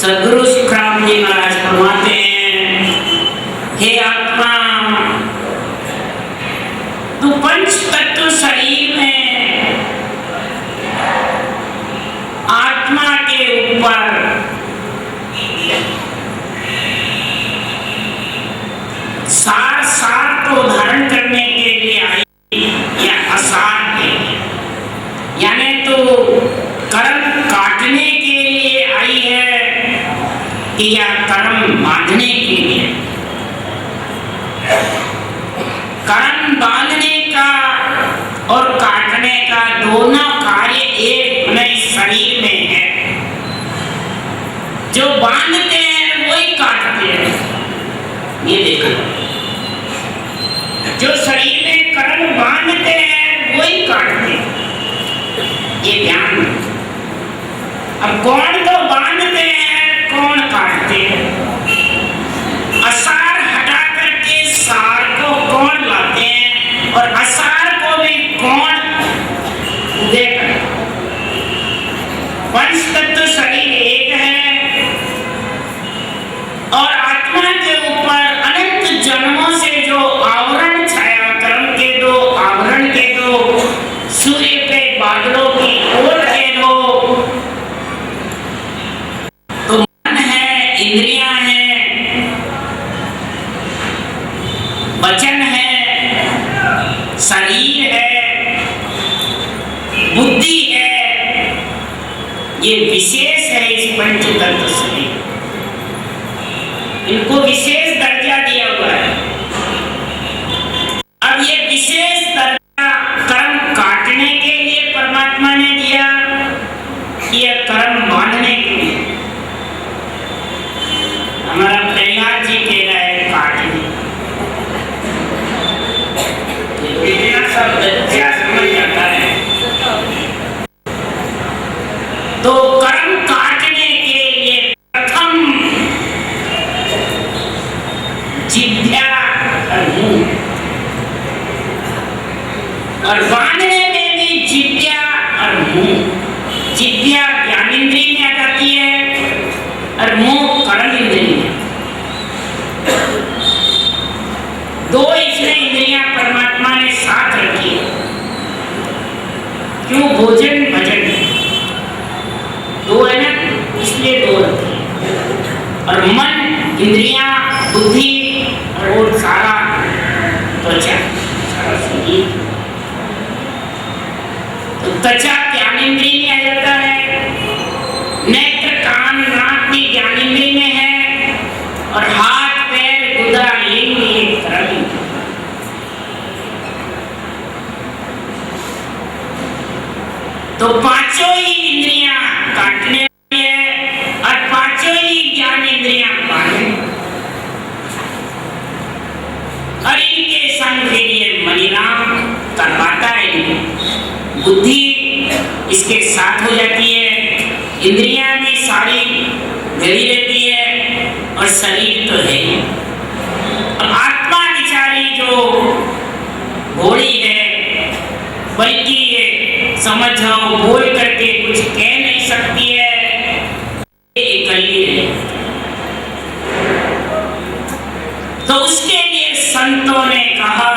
सदगुरु सुखराम जी महाराज फरमाते हैं, हे आत्मा, तू पंच तत्व शरीर में आत्मा के ऊपर सार सार को धारण करने के लिए आई या असार के लिए, यानी तो कर्म काटने के लिए आई है या कर्म बांधने के लिए। कर्म बांधने का और काटने का दोनों कार्य एक अपने शरीर में है। जो बांधते हैं वही काटते हैं, ये देखो। जो शरीर में कर्म बांधते हैं वही काटते हैं, ये ध्यान। अब कौन तो बांधते हैं, कौन काटते हैं? असार हटा करके सार को कौन लाते हैं और असार को भी कौन देकर? पंच तत्व शरीर एक है और आत्मा के ऊपर अनंत जन्मों से जो आवरण छाया, कर्म के दो आवरण के दो, सूर्य पे बादलों की ओट के दो, इंद्रियां हैं, वचन है, शरीर है, बुद्धि है, ये विशेष है इस पंच तत्व शरीर। इनको विशेष दर्जा दिया हुआ है। अब ये विशेष दर्जा कर्म काटने के लिए परमात्मा ने दिया, ये कर्म बांधने के लिए। हमारा प्रहलाद जी कह रहा है काटने, इतना सब बच्चा समझ जाता है। तो कर्म काटने के लिए प्रथम जिह्वा और बांधने में भी जिह्वा और मुंह। जिह्वा ज्ञानेंद्रिय में त्वचा ज्ञानेंद्रिय में आ जाता है, नेत्र कान नाक भी ज्ञानेंद्रिय में है, और हाथ पैर गुदा लिंग ये कर्म। तो पांचों ही इंद्रियां काटने वाली है और पांचों ही ज्ञान इंद्रियां पाने, और इनके संग फिर ये मणिराम करवाता है। बुद्धि इसके साथ हो जाती है, इंद्रियां भी सारी घड़ी रहती है, और शरीर तो है ही। आत्मा विचारी जो घोड़ी है, बल्कि ये समझो बोल करके कुछ कह नहीं सकती है, ये गली है। तो उसके लिए संतों ने कहा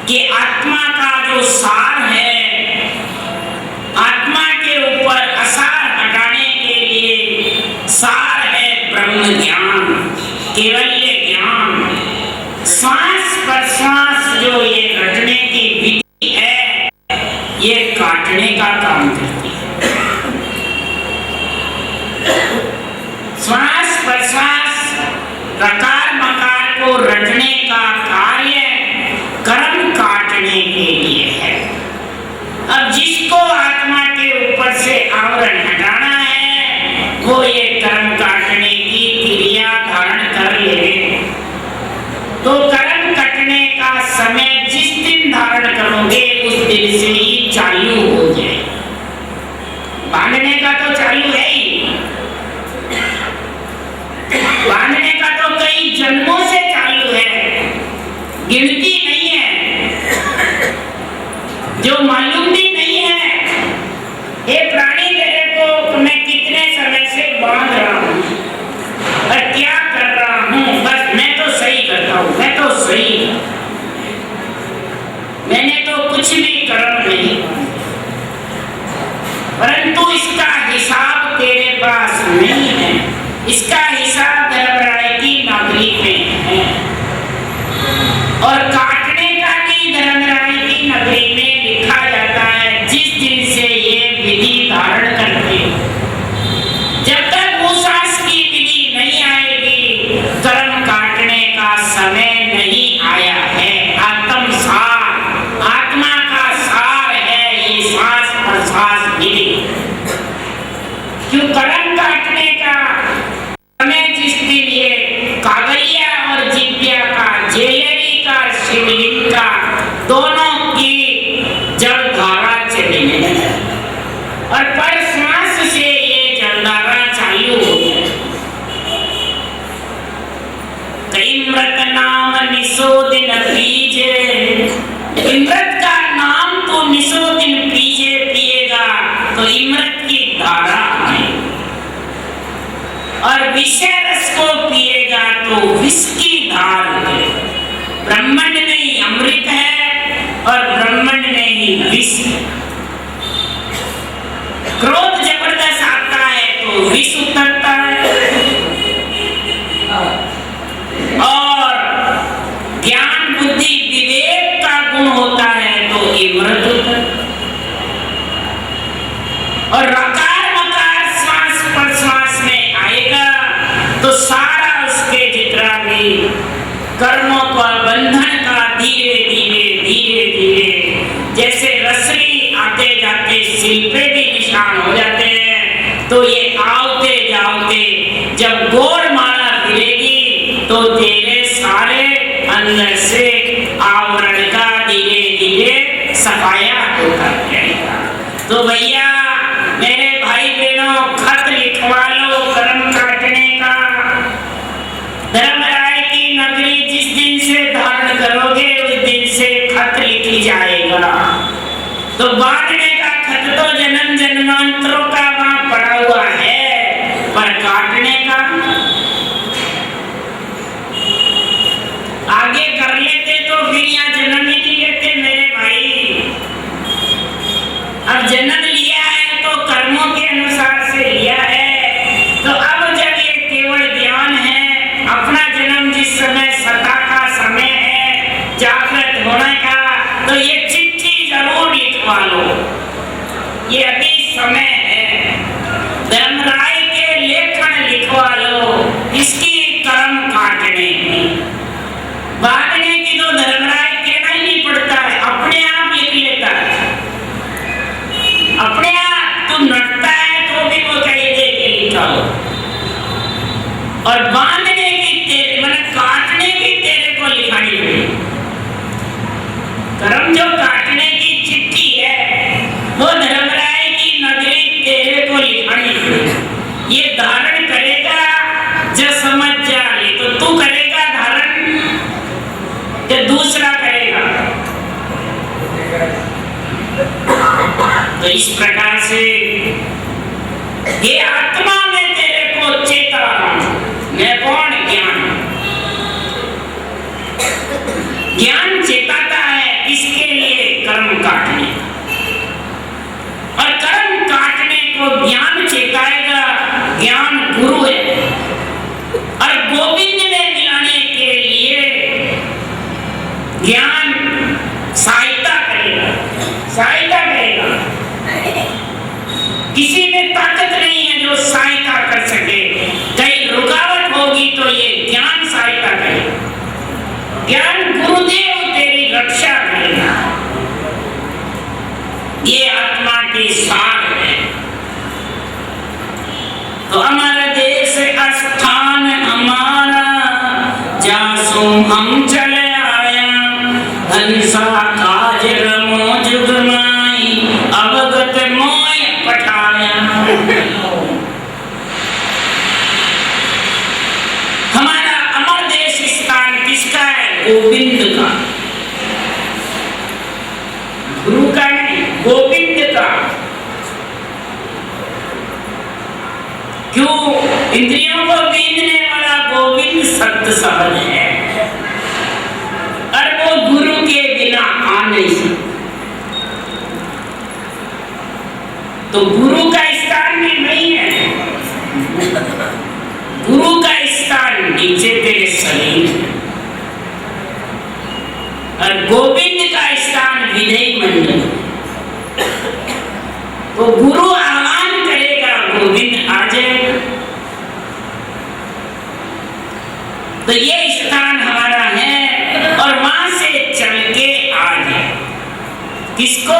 कि आत्मा का जो सार है, आत्मा के ऊपर असार हटाने के लिए सार है ब्रह्म ज्ञान, केवल्य ज्ञान। श्वास प्रश्वास जो ये रटने की विधि है, ये काटने का काम करती है। श्वास प्रश्वास रकार मकार को रटने का कार्य कर्म काटने के लिए है। अब जिसको आत्मा के ऊपर से आवरण हटाना है, वो ये कर्म काटने की क्रिया धारण कर ले। तो कर्म कटने का समय जिस दिन धारण करोगे उस दिन से ही चालू हो जाए। बांधने का तो चालू है ही, बांधने का तो कई जन्मों से चालू है, गिनती नहीं है, जो मालूम भी नहीं है। ये प्राणी तेरे को मैं कितने समय से बांध रहा हूँ और क्या कर रहा हूँ, बस मैं तो सही करता हूँ, मैं तो सही, मैंने तो कुछ भी कर्म नहीं, परंतु इसका हिसाब तेरे पास नहीं है। इसका हिसाब धर्मराय की नगरी में है, और काटने का भी धर्मराय की नगरी में लिखा जाता है। जिस दिन से ये विधि धारण करते, जब तक वो सांस की विधि नहीं आएगी, कर्म काटने का समय नहीं आया है। आत्म सार, आत्मा का सार है ये सांस प्रश्वास विधि। क्यों कर्म काटने का समय जिस दिन ये कागलिया और जिव्या का, जेलरी का, शिवलिंग का, दोनों की जल धारा चलने लगे, और पर श्वास से ये जलधारा चालू हो गई। इमृत नाम निशोदिन पीजे, इमृत का नाम तो निशोदिन पीजे पिएगा तो इमृत की धारा है, और विषय रस को पिएगा तो विष की धार है। ब्रह्मांड में ही अमृत है और ब्रह्मांड में ही विष है। क्रोध जबरदस्त आता है तो विष उतरता है, और ज्ञान बुद्धि विवेक का गुण होता है तो इमृत उतरता है। और रकार मकार श्वास प्रश्वास में आएगा तो सारा उसके जितना भी कर्मों का बंधन का धीरे धीरे धीरे धीरे, जैसे रसरी आते जाते सिल पे भी निशान हो जाते हैं, तो ये आवते जाओते जब गोड़ माला गिरेगी तो तेरे सारे अंदर से आवरण का धीरे धीरे सफाया होता जाएगा। तो भैया मेरे भाई बहनों, खत लिखवा लो कर्म काटने का। धर्मराय की नगरी जिस दिन से धारण करोगे उस दिन से खत लिखी जाएगा। तो बांटने का खत तो जन्म जन्मांतरों का वहां पड़ा हुआ है, पर काटने का आगे कर लेते तो फिर यहाँ जन्म ही नहीं लेते मेरे भाई। अब जन्म लिया है तो कर्मों के अनुसार से लिया है, तो अब जब ये केवल ज्ञान है, अपना जन्म जिस समय सता का समय है, जागृत होने का, तो ये चिट्ठी और बांधने की तेरे मतलब काटने की तेरे को लिखानी पड़ेगी। कर्म जो काटने की चिट्ठी है वो धर्मराय की नगरी तेरे को लिखानी पड़ेगी। ये धारण करेगा जो समझ जा ले, तो तू करेगा धारण या दूसरा करेगा। तो इस प्रकार से ये आत्मा में तेरे को चेता रहा हूं। मैं कौन? ज्ञान चेताता है किसके लिए? कर्म काटने। और कर्म काटने को ज्ञान चेताएगा। ज्ञान गुरु है और गोविंद में मिलाने के लिए ज्ञान सहायता करेगा, सहायता करेगा। किसी में ताकत नहीं है जो सहायता कर सके। कहीं रुकावट होगी तो ये ज्ञान सहायता करेगा। ज्ञान गुरुदेव तेरी रक्षा करेगा। ये आत्मा की सार है। तो हमारा देश स्थान हमारा जासो हम चले आया। हंसा काज रमो जुगमाई अवगत मोय पठाया। हमारा अमर देश स्थान किसका है? गोविंद का, गुरु का नहीं, गोविंद का। क्यों? इंद्रियों को बींधने वाला गोविंद सत्य शब्द है और वो गुरु के बिना आ नहीं सकता। तो गुरु का स्थान भी नहीं है। गुरु का स्थान नीचे तेरे शरीर है और गोविंद का स्थान विधेय मंडल। तो गुरु आह्वान करेगा, गोविंद आ जाएगा। तो ये स्थान हमारा है और वहां से चल के आ जाए। किसको?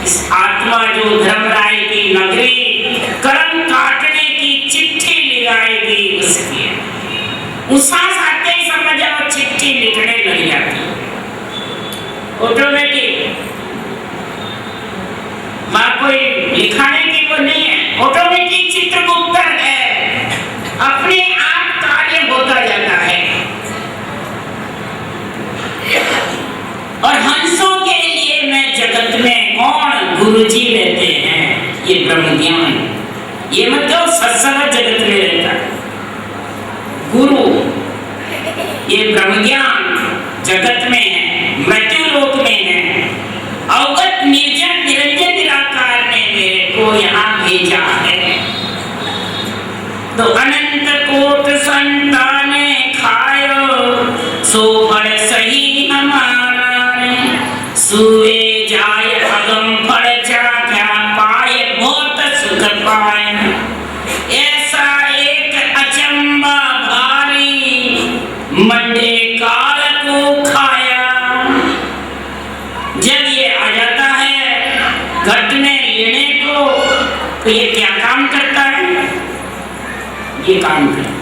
इस आत्मा जो धर्मराय की नगरी कर्म काटने की चिट्ठी लिखाएगी उसकी। उसास आते ही समझ जाओ चिट्ठी लिखने लग जाती है ऑटोमेटिक। वहां कोई लिखाने की वो नहीं है, ऑटोमेटिक चित्रगुप्त है, अपने आप कार्य होता जाता है। और हंसों के लिए मैं जगत में कौन? गुरुजी रहते हैं। ये ब्रह्म ज्ञान, ये मतलब सत्संग जगत में रहता है गुरु। ये ब्रह्म ज्ञान जगत में है, मृत्यु लोक में है। अवगत निर्जन निरंजन निराकार ने मेरे को यहाँ भेजा है। तो अनंत कोट संताने खायो सो फल सही हमारा रे। सुए जाय अगम फल क्या पाए बहुत सुख पाए। ऐसा एक अचंबा भारी मंडे काल को खाया। जब ये आ जाता है घट में लेने को तो ये क्या काम करता है? ये काम करता है।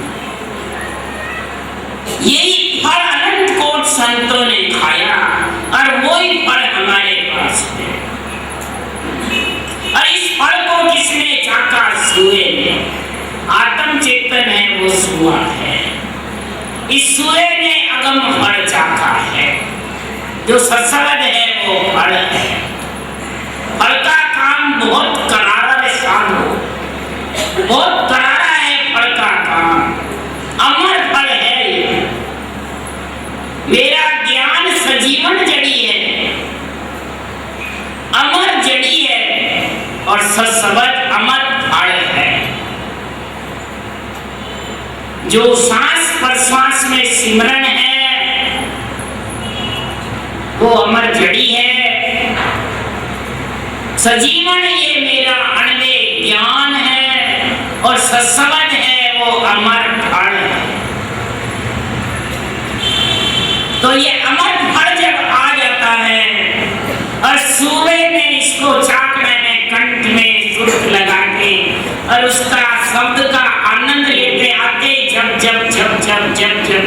यही फल अनंत कोट संतों ने खाया और वही फल हमारे पास है। और इस फल को किसने चाखा? सुए ने। आत्म चेतन है वो सुआ है। इस सुए ने अगम फल चाखा है। जो सत्संग है वो फल है। फल का काम बहुत करारा है साधु, बहुत करारा है फल का काम। अमर फल है ये। मेरा ज्ञान सजीवन जड़ी है, अमर जड़ी है और सत्संग अमर फल है। जो सांस प्रश्वास में सिमरन है वो अमर जड़ी है। सजीवन ये मेरा अनवे ज्ञान है और सत्संग है वो अमर फल है। तो ये अमर फल जब आ जाता है और सूर्य में इसको चाकने में कंठ में सुर्ख लगा के और उसका शब्द का आनंद लेते आते जब जब जब जब जब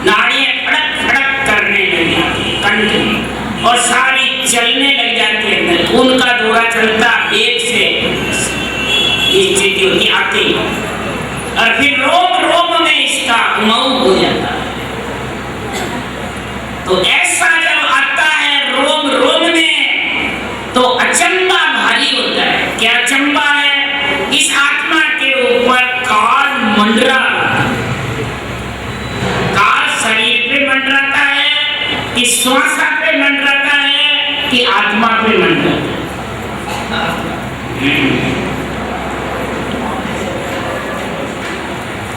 नाड़ियां फड़क फड़क करने लग जाती कंठ में और सारी चलने लग जाती है, खून का दौरा चलता वेग से, स्थिति होती आती और फिर रोम रोम में इसका उमंग हो जाता है। तो ऐसा जब आता है रोम रोम में तो अचंबा भारी होता है। क्या अचंबा है? इस आत्मा के ऊपर काल मंडरा, काल शरीर पे मंडराता है कि श्वासा पे मंडराता है कि आत्मा पे मंडराता है।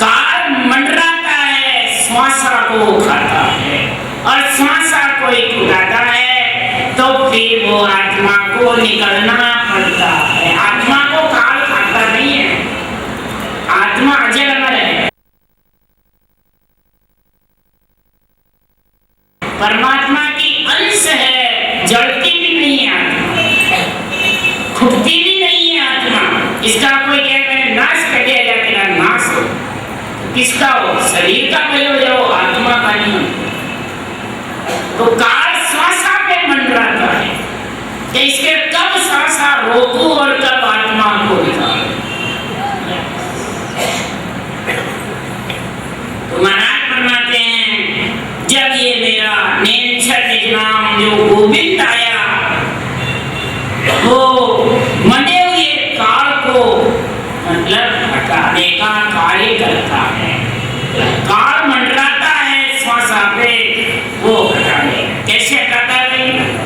काल मंडराता है, श्वासा को खाता है और श्वासा को एक उठाता है तो फिर वो आत्मा को निकलना पड़ता है। आत्मा को काल खाता नहीं है, आत्मा अजर अमर है। परमात्मा की अंश है, जलती भी नहीं है आत्मा, खुटती भी नहीं है आत्मा। इसका कोई कहता है नाश कर दिया जाए, तेरा नाश हो, किसका हो? शरीर का पहले हो जाओ, आत्मा का नहीं हो। तो काल श्वासा पे मंडराता है कि इसके कब श्वासा रोकूं और कब आत्मा को निकालूं। तो महाराज फरमाते हैं जब ये मेरा नेंछर निजनाम जो गोविंद आया वो मने हुए काल को मतलब हटाने का कार्य करता है। काल मंडराता है श्वासा पे, वो हटाने कैसे हटाता है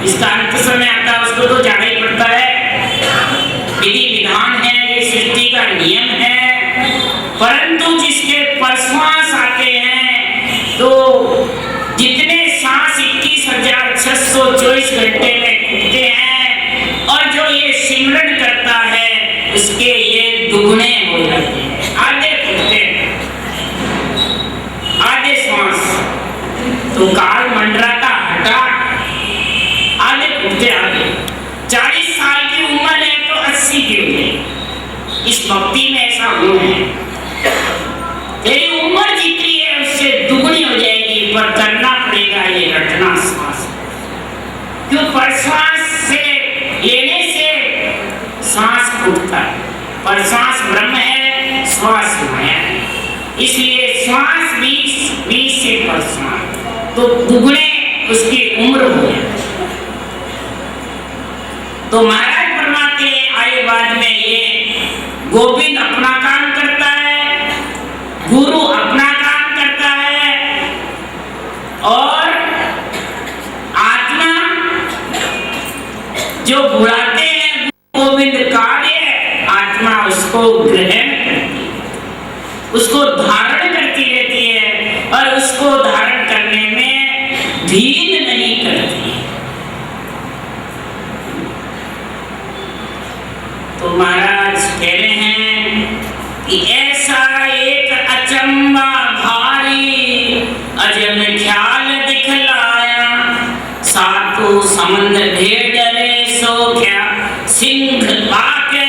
इसका अंत समय आता है, उसको तो जाना ही पड़ता है। विधि विधान है, ये सृष्टि का नियम है। परंतु जिसके परश्वास आते हैं तो जितने सांस 21,624 घंटे में घूमते हैं और जो ये सिमरन करता है उसके ये दुगने हो जाते हैं, आधे घूमते हैं, आधे श्वास। तो काल मंडराता हटा, आधे घूमते आधे। 40 साल की उम्र है तो 80 की हो गई। इस भक्ति में ऐसा गुण है, तेरी उम्र जितनी है उससे दुगनी हो जाएगी, पर करना पड़ेगा ये रटना श्वास। क्यों? प्रश्वास से लेने से सांस फूटता है, पर श्वास ब्रह्म है, श्वास माया है। इसलिए श्वास 20 से प्रश्वास तो दुगने उसकी उम्र हो गई। तो महाराज फरमाते आए बाद में ये गोविंद अपना काम करता है, गुरु अपना काम करता है और आत्मा जो बुलाते हैं गोविंद कार्य, आत्मा उसको ग्रहण करती है, उसको धारण करती रहती है और उसको धारण करने में ढील नहीं करती। तो महाराज कह रहे हैं कि ऐसा एक अचंबा भारी अजब ख्याल दिखलाया, सातों समुद्र ढेर डरे सो क्या सिंह पाकर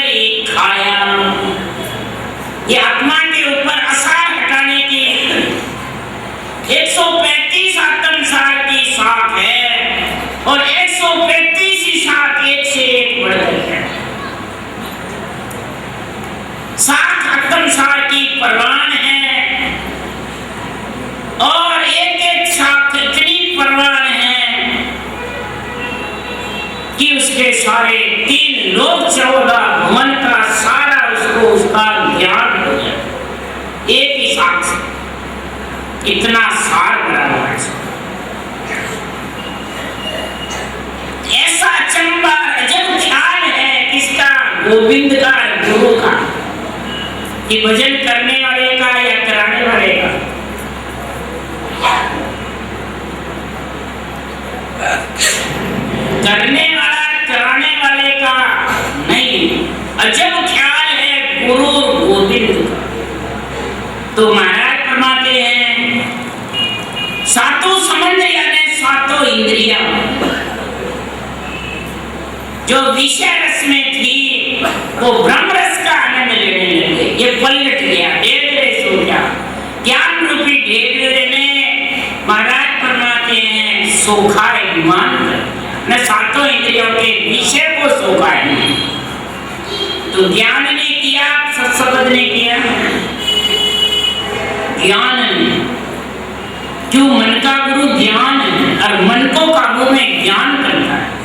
खाया। ये आत्मा के ऊपर असर हटाने की 135 आत्मसार की शाख है और 135 ही शाख एक से एक बढ़ गई है। शाख आत्मसार की परवान है और एक एक शाख इतनी परवान है कि उसके सारे 3 लोक 14 भवन का सारा उसको उसका ज्ञान हो जाए एक ही शाख से। इतना सार बड़ा हुआ है। ऐसा अचंबा अजब ख्याल है किसका? गोविंद का, गुरु का, कि भजन करने वाले का या कराने वाले का। करने वाला कराने वाले का नहीं, अजब ख्याल है गुरु गोविंद का। तो महाराज फरमाते हैं सातों समंदर यानी सातों इंद्रियां जो विषय रस में थी वो ब्रह्म रस का आनंद लेने लगे। ये पलट गया, धीरे धीरे सो गया वेद में महाराज फरमाते हैं सोखा विमान न सातों इंद्रियों के विषय को सोखा है। तो ज्ञान ने किया, सत्संग ने किया, ज्ञान ने। क्यों? मन का गुरु ज्ञान है और मन को काबू में ज्ञान करता है।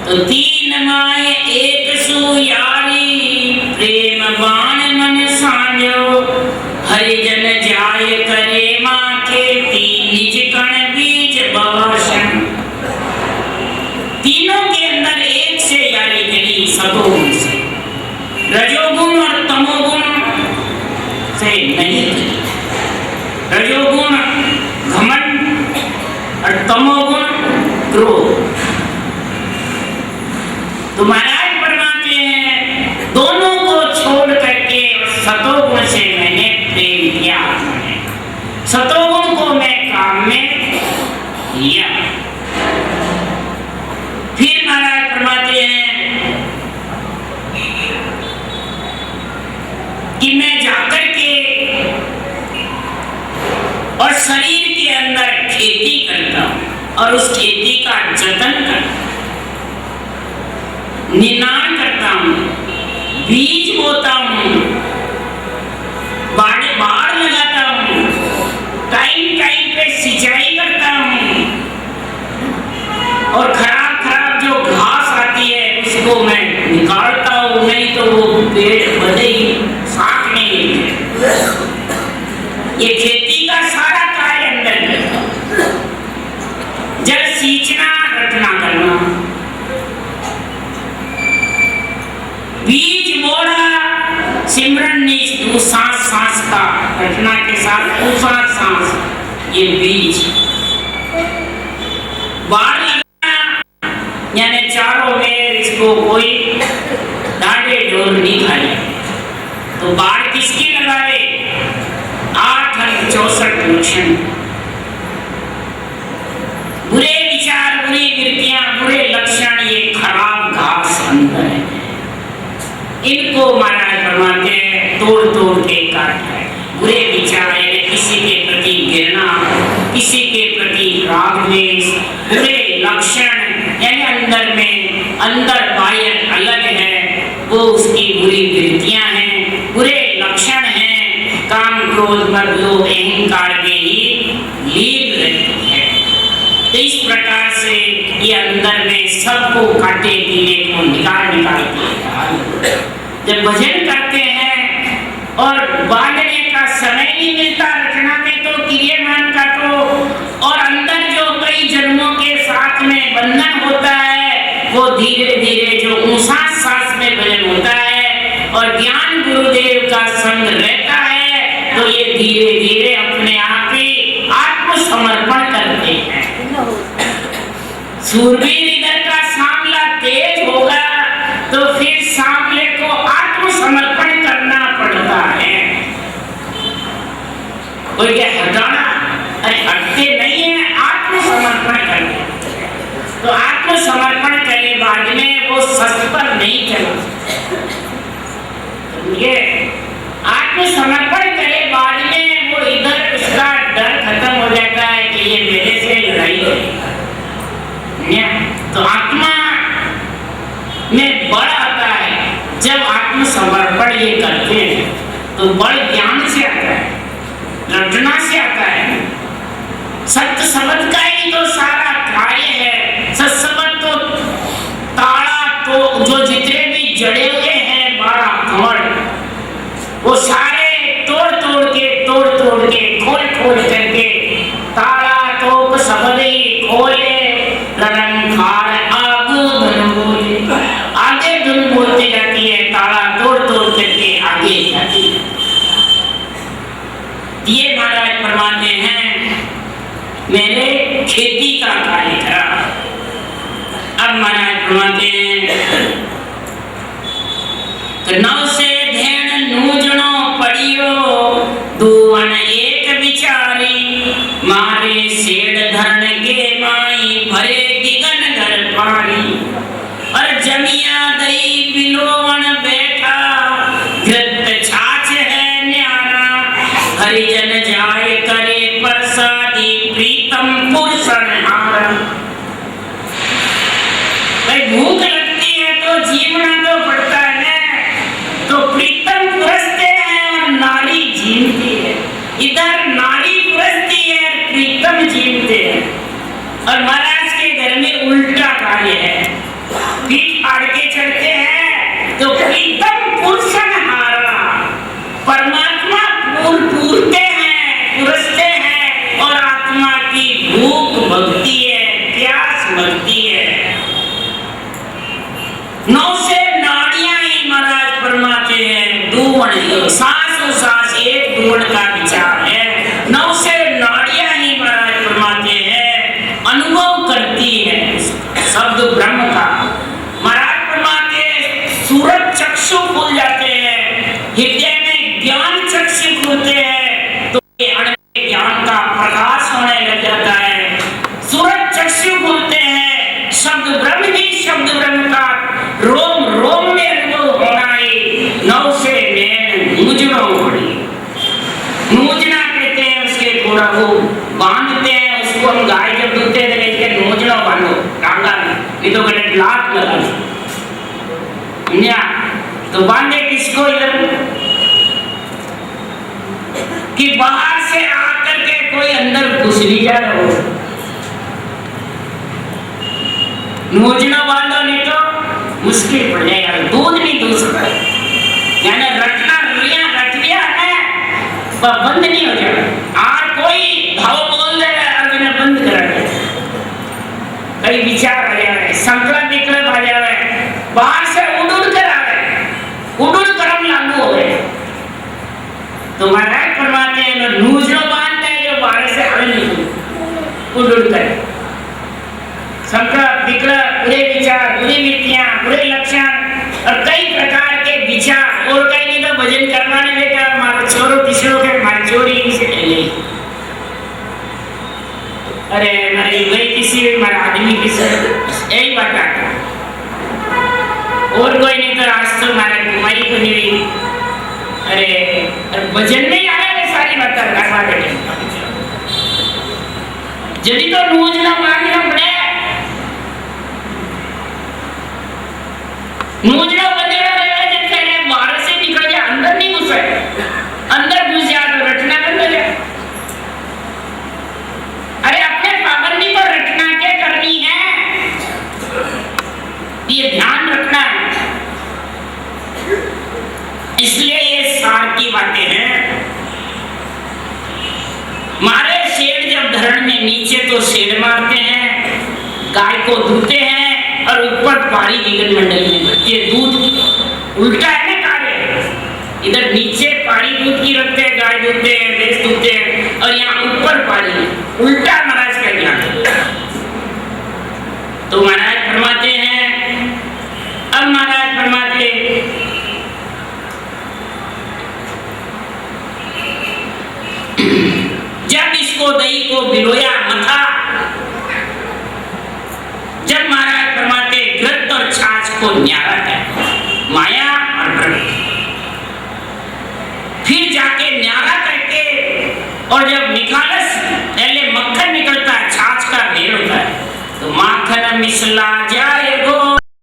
तो तीन माय एक सु यारी, प्रेम बाण मन सांझो, हरिजन जाय करे माँ खेती, निज कण बीज बवशन। तीनों के अंदर एक से यारी करी, सतोगुण से। रजोगुण और तमोगुण से नहीं करी। रजोगुण घमंड और तमोगुण क्रोध। तो महाराज फरमाते हैं दोनों को छोड़ करके सतोगुण से मैंने प्रेम किया। सतोगुण को मैं काम में लिया। फिर महाराज फरमाते हैं कि मैं जाकर के और शरीर के अंदर खेती करता हूं और उस खेती का जतन करता हूं, निनाण करता हूं, बीज बोता हूं, बाड़ लगाता हूं, टाइम टाइम पे सिंचाई करता हूं और खराब जो घास आती है उसको मैं निकालता हूं, नहीं तो वो पेड़ बड़े ही साफ नहीं है। ये खेती का सारा कार्य अंदर करता। जल सींचना, रटना करना, बीज बोना, सिमरन ने सांस सांस का रटना के साथ सांस, ये बीज। बाढ़ लगाना यानी चारों में इसको कोई डांडे डोर नहीं खाए। तो बाढ़ किसकी लगाए? 8 अंग 64 लक्षण। बुरे विचार, बुरी वृत्तियां, बुरे लक्षण, ये खराब घास अंदर है। इनको महाराज फरमाते हैं तोड़ तोड़ के काटना है। बुरे विचार यानी किसी के प्रति घृणा, किसी के प्रति राग द्वेष, बुरे लक्षण यानी अंदर बाह्य अलग है, वो उसकी बुरी वृत्तियां हैं, बुरे लक्षण हैं। काम क्रोध मद लोभ अहंकार के ही लीन रहती है। तो इस प्रकार से ये अंदर में सबको काटे कीड़े को निकाल के जब भजन करते हैं और बांधने का समय नहीं मिलता रचना में, तो क्रियामान का तो और अंदर जो कई जन्मों के साथ में बंधन होता है, वो धीरे धीरे जो सांस में भजन होता है और ज्ञान गुरुदेव का संग रहता है, तो ये धीरे धीरे अपने आप ही आत्मसमर्पण करते हैं। सूरवीर इधर का सांवला तेज होगा तो फिर सांवले को आत्मसमर्पण करना पड़ता है। कोई क्या हटाना? अरे हटते नहीं है, आत्मसमर्पण करते। तो आत्मसमर्पण करे बाद में वो सच पर नहीं चला। ये आत्मसमर्पण करे बाद में वो इधर उसका डर खत्म हो जाता है कि ये मेरे से लड़ाई करेगा। तो आत्मा में बल आता है जब आत्मसमर्पण ये करते हैं, तो बल ज्ञान से आता है, रटना से आता है। सत्य शब्द का ही तो सारा कार्य है। सत्संग तो ताड़ा, तो जो जितने भी जड़े हुए हैं 12 कमल, वो सारे तोड़ तोड़ के खोल करके ताड़ा तो शब्द ही खोले, रंखार आगू धन बोले, आगे धुन बोलती जाती है, ताड़ा तोड़ करके आगे जाती है। ये महाराज फरमाते हैं मैंने खेती का कार्य करा। अब महाराज फरमाते हैं तो नव से ध्यान नूजनो पड़ियो, दुवन एक विचारी, मारे सेड धरण के माई, भरे दिगन घर पानी। और जमिया दई बिलोवन बैठा, घृत छाछ है न्यारा, कार्य है। पीठ फाड़ के चढ़ते हैं तो प्रीतम पुरुषन हारा, परमात्मा पूरते हैं, पुरसते हैं, और आत्मा की भूख भगती है, प्यास भगती है। नौ से नाड़ियां ही महाराज फरमाते हैं, दूवन सांसों सांस एक दूवन का विचार है। नौ से नाड़ियां ही महाराज फरमाते हैं, अनुभव करती है शब्द ब्रह्म का। महाराज फरमाते हैं, सूरज चक्षु खुल जाते हैं, हृदय में ज्ञान चक्षु खुलते हैं, तो ज्ञान का प्रकाश होने लग जाता है। सूरज चक्षु खुलते हैं, शब्द ब्रह्म ही शब्द ब्रह्म का रोम रोम में अनुभव होना ही। नौ से नैन मूजना पड़ी, मूजना कहते हैं उसके थोड़ा वो बांधते हैं उसको। हम गाय जब दूधते हैं तो कहते हैं मूजना बांधो टांगा में, नहीं तो कहते लात लगा तो बांधे किसको इधर कि बाहर से आकर के कोई अंदर घुस नहीं जा रहा हो। नोजना बांधो नहीं तो मुश्किल पड़ जाएगा, दूध नहीं दूध सकता। यानी रटना रट लिया है बंद नहीं हो जाएगा। आज कोई भाव बोल दे अभी बंद करा दे, कई विचार आ जाए, संकल्प विकल्प आ जाए, बाहर से उड़ कर आ गए, उड़ कर्म लागू हो गए। तो महाराज फरमाते हैं नूजनो बांधते हैं जो बाहर से आए नहीं उड़ कर। संकल्प विकल्प, बुरे विचार, बुरी वृत्तियां, बुरे लक्षण और कई प्रकार के विचार। और कहीं नहीं तो भजन करवाने बेटा हमारे छोरो तीसरो के हमारी चोरी से ले, अरे हमारी वही किसी हमारे आदमी किसी यही बात आता। और कोई नहीं तो आज तो हमारे कुमारी को नहीं, अरे भजन में आया है सारी बात करवा देते। यदि तो नूजना मांगना पड़े, नूजना बंदेगा जब पहले बाहर से निकल जाए, अंदर नहीं घुसे, अंदर घुस जाए तो रटना बंद हो जाए। अरे अपने पाबंदी पर रटना क्या करनी है, ये ध्यान रखना है। इसलिए ये सार की बातें हैं। मारे शेर जब धरण में नीचे तो शेर मारते हैं, गाय को धुते हैं और ऊपर पारी गगन मंडल में भरती है दूध। उल्टा है ना कार्य, इधर नीचे पारी दूध की रखते हैं, गाय धुते हैं, भैंस धुते हैं, और यहाँ ऊपर पारी, उल्टा महाराज का ज्ञान। तो महाराज फरमाते हैं, अब महाराज फरमाते जब इसको दही को बिलोया मथा, जब महाराज फरमाते घृत और छाछ को न्यारा है, माया और प्रकृति, फिर जाके न्यारा करके और जब निकाला